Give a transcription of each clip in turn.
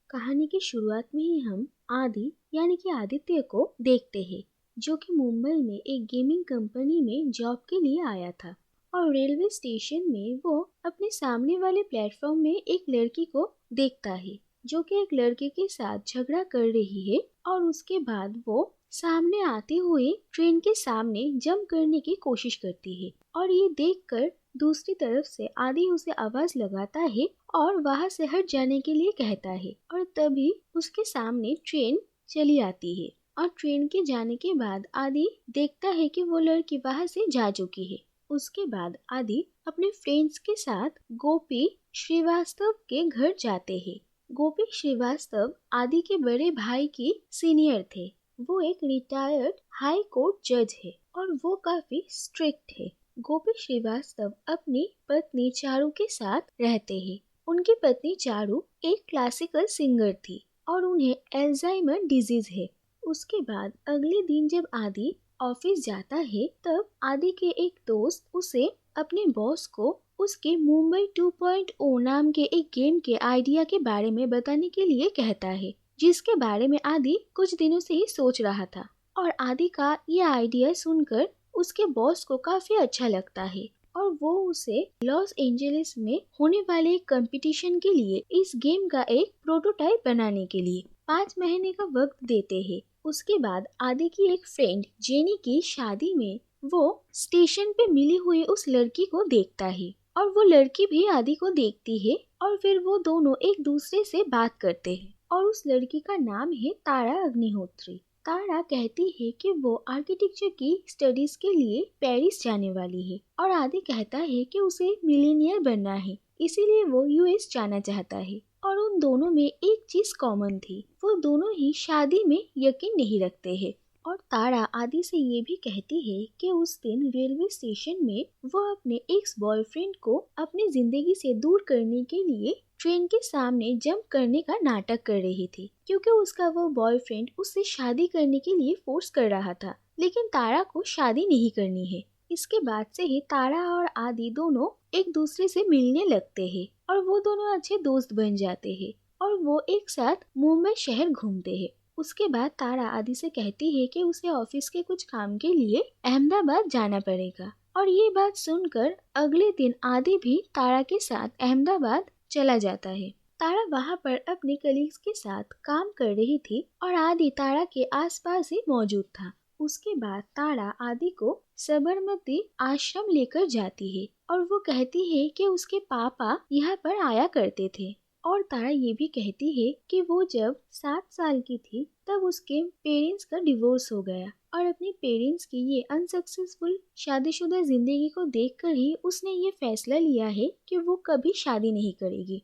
कहानी की शुरुआत में ही हम आदि यानी कि आदित्य को देखते हैं, जो कि मुंबई में एक गेमिंग कंपनी में जॉब के लिए आया था। और रेलवे स्टेशन में वो अपने सामने वाले प्लेटफॉर्म में एक लड़की को देखता है, जो कि एक लड़के के साथ झगड़ा कर रही है। और उसके बाद वो सामने आते हुए ट्रेन के सामने जंप करने की कोशिश करती है। और ये देखकर दूसरी तरफ से आदि उसे आवाज लगाता है और वहां से हट जाने के लिए कहता है। और तभी उसके सामने ट्रेन चली आती है। और ट्रेन के जाने के बाद आदि देखता है कि वो लड़की वहां से जा चुकी है। उसके बाद आदि अपने फ्रेंड्स के साथ गोपी श्रीवास्तव के घर जाते हैं। गोपी श्रीवास्तव आदि के बड़े भाई की सीनियर थे। वो एक रिटायर्ड हाई कोर्ट जज है और वो काफी स्ट्रिक्ट है। गोपी श्रीवास्तव अपनी पत्नी चारू के साथ रहते हैं। उनकी पत्नी चारू एक क्लासिकल सिंगर थी और उन्हें अल्जाइमर डिजीज है। उसके बाद अगले दिन जब आदि ऑफिस जाता है, तब आदि के एक दोस्त उसे अपने बॉस को उसके मुंबई 2.0 नाम के एक गेम के आइडिया के बारे में बताने के लिए कहता है, जिसके बारे में आदि कुछ दिनों से ही सोच रहा था। और आदि का ये आइडिया सुनकर उसके बॉस को काफी अच्छा लगता है और वो उसे लॉस एंजलिस में होने वाले एक कंपटीशन के लिए इस गेम का एक प्रोटोटाइप बनाने के लिए 5 महीने का वक्त देते हैं। उसके बाद आदि की एक फ्रेंड जेनी की शादी में वो स्टेशन पे मिली हुई उस लड़की को देखता है और वो लड़की भी आदि को देखती है। और फिर वो दोनों एक दूसरे से बात करते हैं और उस लड़की का नाम है तारा अग्निहोत्री। तारा कहती है कि वो आर्किटेक्चर की स्टडीज के लिए पेरिस जाने वाली है और आदि कहता है कि उसे मिलीनियर बनना है, इसीलिए वो यूएस जाना चाहता है। और उन दोनों में एक चीज कॉमन थी, वो दोनों ही शादी में यकीन नहीं रखते हैं। और तारा आदि से ये भी कहती है कि उस दिन रेलवे स्टेशन में वो अपने एक्स बॉयफ्रेंड को अपनी जिंदगी से दूर करने के लिए ट्रेन के सामने जंप करने का नाटक कर रही थी, क्योंकि उसका वो बॉयफ्रेंड उससे शादी करने के लिए फोर्स कर रहा था, लेकिन तारा को शादी नहीं करनी है। इसके बाद से ही तारा और आदि दोनों एक दूसरे से मिलने लगते हैं और वो दोनों अच्छे दोस्त बन जाते हैं और वो एक साथ मुंबई शहर घूमते हैं। उसके बाद तारा आदि से कहती है कि उसे ऑफिस के कुछ काम के लिए अहमदाबाद जाना पड़ेगा। और ये बात सुनकर अगले दिन आदि भी तारा के साथ अहमदाबाद चला जाता है। तारा वहाँ पर अपने कलीग्स के साथ काम कर रही थी और आदि तारा के आसपास ही मौजूद था। उसके बाद तारा आदि को साबरमती आश्रम लेकर जाती है और वो कहती है कि उसके पापा यहाँ पर आया करते थे। और तारा ये भी कहती है कि वो जब 7 साल की थी तब उसके पेरेंट्स का डिवोर्स हो गया और अपने पेरेंट्स की ये अनसक्सेसफुल शादीशुदा जिंदगी को देखकर ही उसने ये फैसला लिया है कि वो कभी शादी नहीं करेगी।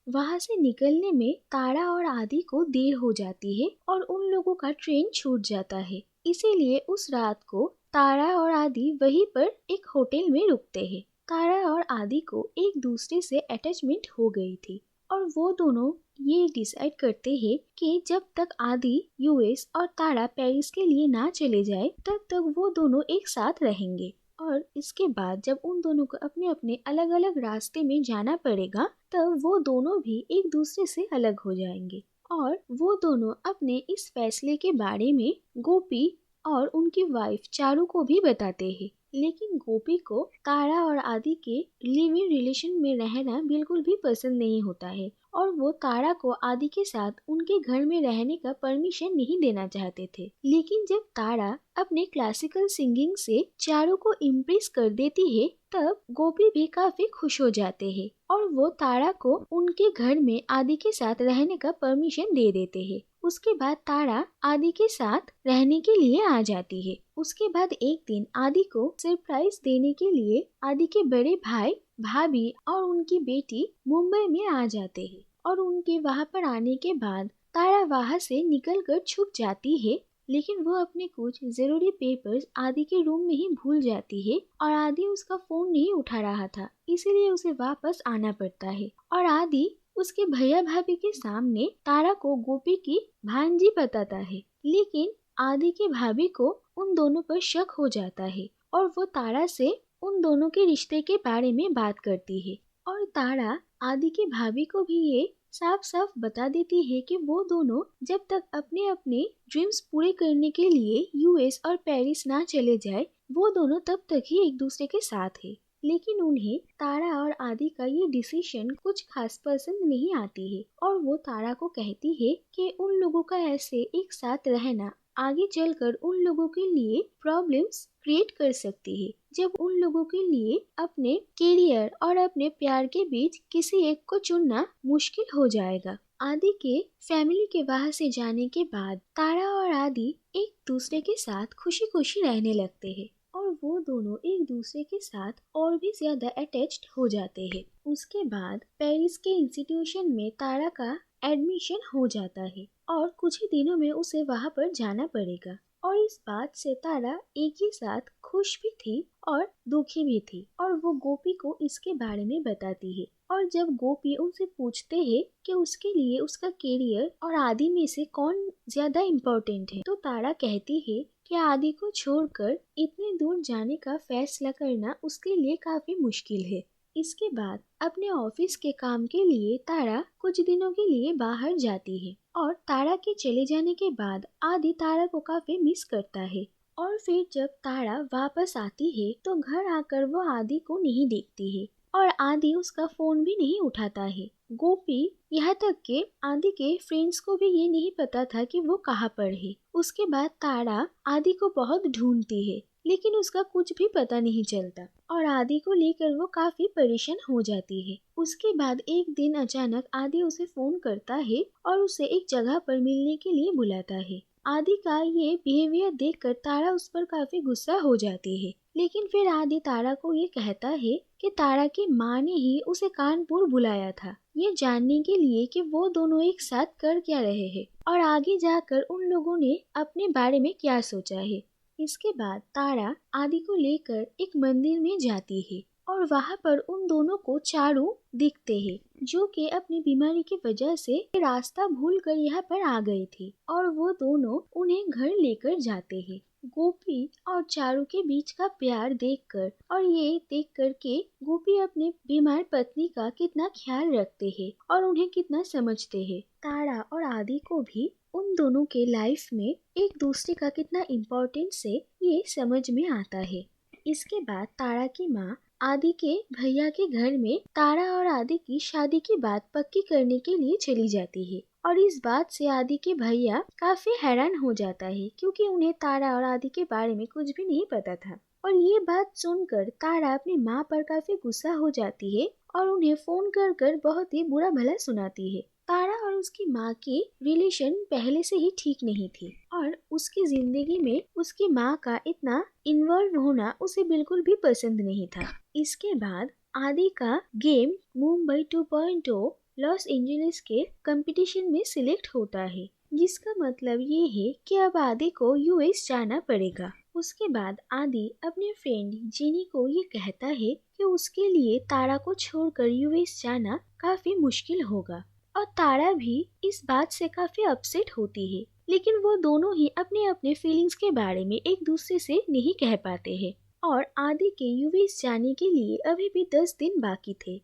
वहाँ से निकलने में तारा और आदि को देर हो जाती है और उन लोगों का ट्रेन छूट जाता है। इसीलिए उस रात को तारा और आदि वहीं पर एक होटल में रुकते हैं। तारा और आदि को एक दूसरे से अटैचमेंट हो गई थी और वो दोनों ये डिसाइड करते हैं कि जब तक आदि यूएस और तारा पेरिस के लिए ना चले जाए तब तक वो दोनों एक साथ रहेंगे। और इसके बाद जब उन दोनों को अपने अपने अलग अलग रास्ते में जाना पड़ेगा, तब वो दोनों भी एक दूसरे से अलग हो जाएंगे। और वो दोनों अपने इस फैसले के बारे में गोपी और उनकी वाइफ चारू को भी बताते हैं। लेकिन गोपी को तारा और आदि के लिव इन रिलेशन में रहना बिल्कुल भी पसंद नहीं होता है और वो तारा को आदि के साथ उनके घर में रहने का परमिशन नहीं देना चाहते थे। लेकिन जब तारा अपने क्लासिकल सिंगिंग से चारू को इम्प्रेस कर देती है, तब गोपी भी काफी खुश हो जाते हैं और वो तारा को उनके घर में आदि के साथ रहने का परमिशन दे देते हैं। उसके बाद तारा आदि के साथ रहने के लिए आ जाती है। उसके बाद एक दिन आदि को सरप्राइज देने के लिए आदि के बड़े भाई भाभी और उनकी बेटी मुंबई में आ जाते हैं और उनके वहां पर आने के बाद तारा वहां से निकलकर छुप जाती है। लेकिन वो अपने कुछ जरूरी पेपर्स आदि के रूम में ही भूल जाती है और आदि उसका फोन नहीं उठा रहा था, इसीलिए उसे वापस आना पड़ता है। और आदि उसके भैया भाभी के सामने तारा को गोपी की भांजी बताता है, लेकिन आदि के भाभी को उन दोनों पर शक हो जाता है और वो तारा से उन दोनों के रिश्ते के बारे में बात करती है। और तारा आदि की भाभी को भी ये साफ साफ बता देती है कि वो दोनों जब तक अपने अपने ड्रीम्स पूरे करने के लिए यूएस और पेरिस ना चले जाए, वो दोनों तब तक ही एक दूसरे के साथ है। लेकिन उन्हें तारा और आदि का ये डिसीजन कुछ खास पसंद नहीं आती है और वो तारा को कहती है कि उन लोगों का ऐसे एक साथ रहना आगे चलकर उन लोगों के लिए प्रॉब्लम्स क्रिएट कर सकती है, जब उन लोगों के लिए अपने करियर और अपने प्यार के बीच किसी एक को चुनना मुश्किल हो जाएगा। आदि के फैमिली के वहां से जाने के बाद तारा और आदि एक दूसरे के साथ खुशी खुशी रहने लगते हैं और वो दोनों एक दूसरे के साथ और भी ज्यादा अटैच्ड हो जाते हैं। उसके बाद पेरिस के इंस्टीट्यूशन में तारा का एडमिशन हो जाता है और कुछ ही दिनों में उसे वहां पर जाना पड़ेगा। और इस बात से तारा एक ही साथ खुश भी थी और दुखी भी थी और वो गोपी को इसके बारे में बताती है। और जब गोपी उनसे पूछते हैं कि उसके लिए उसका करियर और आदि में से कौन ज्यादा इम्पोर्टेंट है, तो तारा कहती है कि आदि को छोड़कर इतने दूर जाने का फैसला करना उसके लिए काफी मुश्किल है। इसके बाद अपने ऑफिस के काम के लिए तारा कुछ दिनों के लिए बाहर जाती है और तारा के चले जाने के बाद आदि तारा को काफी मिस करता है। और फिर जब तारा वापस आती है तो घर आकर वो आदि को नहीं देखती है और आदि उसका फोन भी नहीं उठाता है। गोपी यहाँ तक के आदि के फ्रेंड्स को भी ये नहीं पता था कि वो कहाँ पर है। उसके बाद तारा आदि को बहुत ढूंढती है लेकिन उसका कुछ भी पता नहीं चलता और आदि को लेकर वो काफी परेशान हो जाती है। उसके बाद एक दिन अचानक आदि उसे फोन करता है और उसे एक जगह पर मिलने के लिए बुलाता है। आदि का ये बिहेवियर देखकर तारा उस पर काफी गुस्सा हो जाती है, लेकिन फिर आदि तारा को ये कहता है कि तारा की माँ ने ही उसे कानपुर बुलाया था ये जानने के लिए कि वो दोनों एक साथ कर क्या रहे हैं और आगे जाकर उन लोगों ने अपने बारे में क्या सोचा है। इसके बाद तारा आदि को लेकर एक मंदिर में जाती है और वहाँ पर उन दोनों को चारू दिखते हैं जो कि अपनी बीमारी की वजह से रास्ता भूलकर यहाँ पर आ गए थे और वो दोनों उन्हें घर लेकर जाते हैं। गोपी और चारू के बीच का प्यार देखकर और ये देखकर के गोपी अपने बीमार पत्नी का कितना ख्याल रखते हैं और उन्हें कितना समझते हैं। तारा और आदि को भी उन दोनों के लाइफ में एक दूसरे का कितना इम्पोर्टेंस है ये समझ में आता है। इसके बाद तारा की माँ आदि के भैया के घर में तारा और आदि की शादी की बात पक्की करने के लिए चली जाती है और इस बात से आदि के भैया काफी हैरान हो जाता है क्योंकि उन्हें तारा और आदि के बारे में कुछ भी नहीं पता था। और ये बात सुनकर तारा अपनी माँ पर काफी गुस्सा हो जाती है और उन्हें फोन कर कर बहुत ही बुरा भला सुनाती है। तारा और उसकी माँ की रिलेशन पहले से ही ठीक नहीं थी और उसकी जिंदगी में उसकी माँ का इतना इन्वॉल्व होना उसे बिल्कुल भी पसंद नहीं था। इसके बाद आदि का गेम मुंबई 2.0 लॉस एंजलिस के कंपटीशन में सिलेक्ट होता है, जिसका मतलब ये है कि अब आदि को यूएस जाना पड़ेगा। उसके बाद आदि अपने फ्रेंड जेनी को ये कहता है कि उसके लिए तारा को छोड़कर यूएस जाना काफी मुश्किल होगा और तारा भी इस बात से काफी अपसेट होती है, लेकिन वो दोनों ही अपने अपने फीलिंग्स के बारे में एक दूसरे से नहीं कह पाते हैं। और आदि के यूएस जाने के लिए अभी भी 10 दिन बाकी थे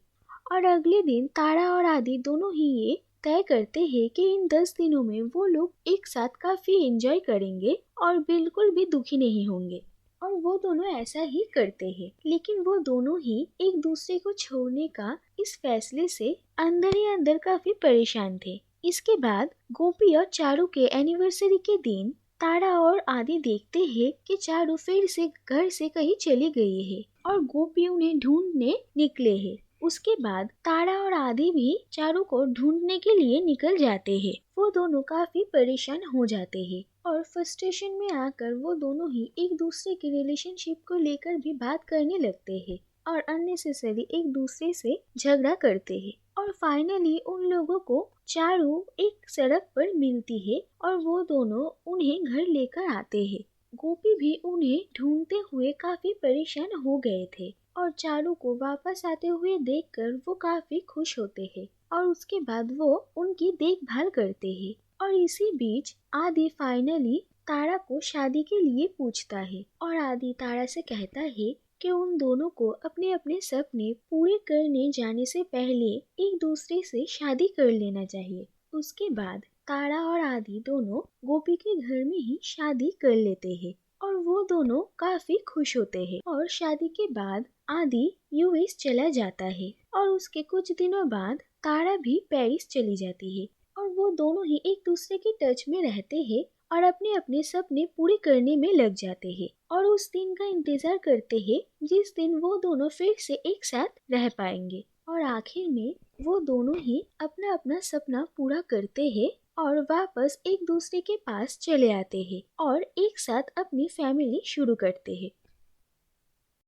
और अगले दिन तारा और आदि दोनों ही ये तय करते हैं कि इन 10 दिनों में वो लोग एक साथ काफी एंजॉय करेंगे और बिल्कुल भी दुखी नहीं होंगे और वो दोनों ऐसा ही करते हैं। लेकिन वो दोनों ही एक दूसरे को छोड़ने का इस फैसले से अंदर ही अंदर काफी परेशान थे। इसके बाद गोपी और चारू के एनिवर्सरी के दिन तारा और आदि देखते हैं कि चारू फिर से घर से कहीं चली गई है और गोपी उन्हें ढूंढने निकले हैं। उसके बाद तारा और आदि भी चारू को ढूंढने के लिए निकल जाते हैं। वो दोनों काफी परेशान हो जाते हैं और फ्रस्ट्रेशन में आकर वो दोनों ही एक दूसरे के रिलेशनशिप को लेकर भी बात करने लगते हैं और अननेसेसरी एक दूसरे से झगड़ा करते हैं। और फाइनली उन लोगों को चारू एक सड़क पर मिलती है और वो दोनों उन्हें घर लेकर आते हैं। गोपी भी उन्हें ढूंढते हुए काफी परेशान हो गए थे और चारू को वापस आते हुए देखकर वो काफी खुश होते हैं और उसके बाद वो उनकी देखभाल करते हैं। और इसी बीच आदि फाइनली तारा को शादी के लिए पूछता है और आदि तारा से कहता है कि उन दोनों को अपने अपने सपने पूरे करने जाने से पहले एक दूसरे से शादी कर लेना चाहिए। उसके बाद तारा और आदि दोनों गोपी के घर में ही शादी कर लेते हैं और वो दोनों काफी खुश होते हैं। और शादी के बाद आदि यूएस चला जाता है और उसके कुछ दिनों बाद तारा भी पेरिस चली जाती है और वो दोनों ही एक दूसरे के टच में रहते हैं और अपने अपने सपने पूरे करने में लग जाते हैं और उस दिन का इंतजार करते हैं जिस दिन वो दोनों फिर से एक साथ रह पाएंगे। और आखिर में वो दोनों ही अपना अपना सपना पूरा करते हैं और वापस एक दूसरे के पास चले आते हैं और एक साथ अपनी फैमिली शुरू करते हैं।